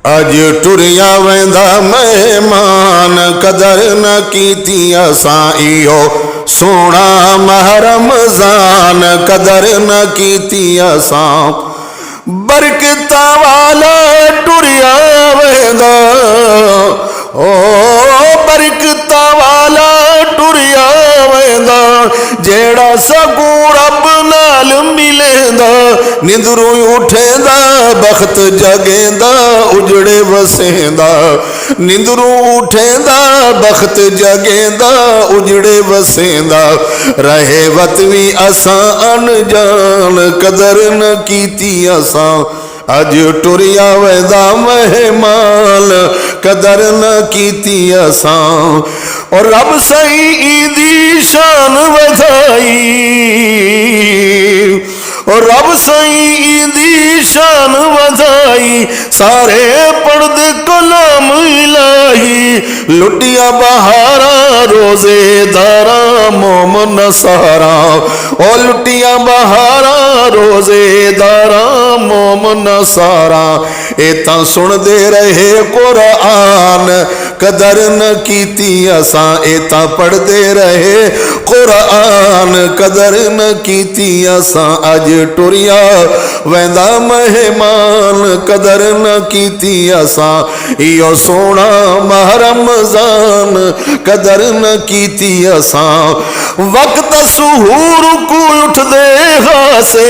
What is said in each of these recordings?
अज टुरिया वेंदा मेहमान कदर न कीती असां इहो सोना माह रमज़ान कदर न कीती असां बरकतां वाला टुरिया वेंदा ओ बरकतां वाला टुरिया वेंदा जेड़ा सगू रब नाल मिलेंदा निंदरू उठेंदा बख्त जगेंदा उजड़े वसेंदा निंदरू उठेंदा बख्त जगेंदा उजड़े वसेंदा रहे वतवी असां अनजान कदर न कीती असां अज टुरिया वेंदा मेहमान कदर न कीती असां और रब सही ईदी शान वधाई और रब सही ईदी शान वधाई सारे पढ़दे कलाम इलाही लुटिया बहारा रोजेदारा मोमन नसारा ओ लुटिया बहारा रोजेदारा मोमन नसारा एता सुनदे रहे कुरान कदर न कीती असां एता पढ़दे रहे कुरान कदर न कीती असां अज टुरिया वेंदा मेहमान कदर न कीती असां इहो सोना माह रमज़ान कदर न कीती असां वक्त सुहूर को उठदे हासे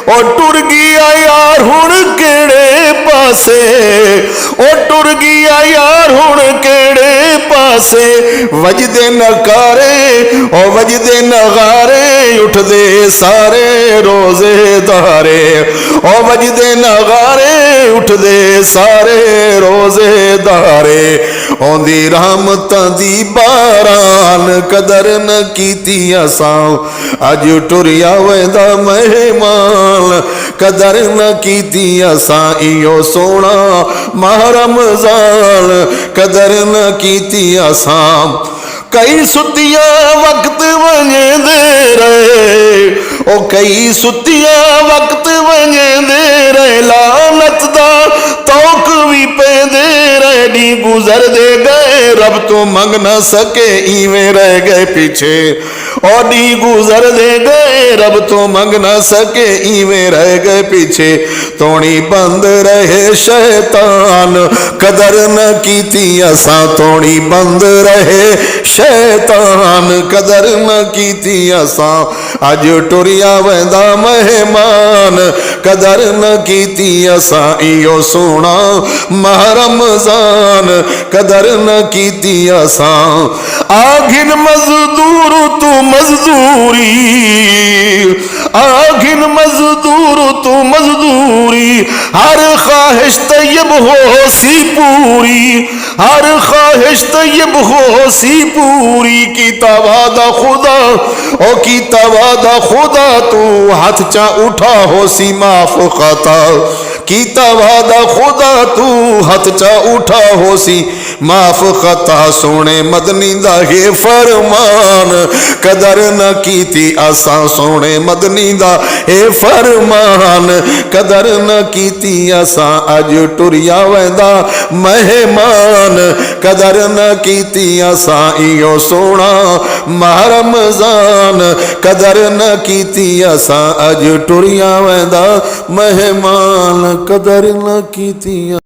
ओ टुर गया यार हुण केड़े पासे ओ टुर गया यार हुण केड़े पासे वजदे नकारे ओ वजदे नगारे उठदे सारे रोजेदारे ओ वजदे नगारे उठदे सारे रोजेदारे ओंदी रहमतां दी बारान कदर न कीती असां अज टुरिया वेंदा मेहमान कदर न कीती असां इहो सोना माह रमज़ान कदर न कीती असां कई सुतिया वक्त वंजेंदे रहे ओ कई सुतिया वक्त वंजेंदे रहे लानत दा तौक भी पेंदे रहे डी गुजर दे गए रब तो मंग न सके इवें रह गए पीछे और डी गुजर दे गए रब तो मंग न सके इवें रह गए पीछे तोड़ी बंद रहे शैतान कदर न कीती असां तोड़ी बंद रहे शैतान कदर न कीती असां अज टुरिया वेंदा मेहमान कदर न कीती असां इहो सोना माह रमज़ान कदर न कीती असां आखिर मजदूर तू मजदूरी आखिर मजदूर तू मजदूरी हर ख्वाहिश तैयब हो सी पूरी हर ख्वाहिश तैयब हो सी पूरी कीता वादा खुदा ओ कीता वादा खुदा तू हाथ चा उठा हो सी माफ खता कीता वादा खुदा तू हाथ चा उठा हो सी माफ खता सोने मदनी दा हे फरमान कदर न कीती असां सोने मदनी दा हे फरमान कदर न कीती असां अज टुरिया वेंदा मेहमान कदर न कीती असां इहो सोना माह रमज़ान कदर न कीती असां अज टुरिया वेंदा मेहमान कदर न कीती।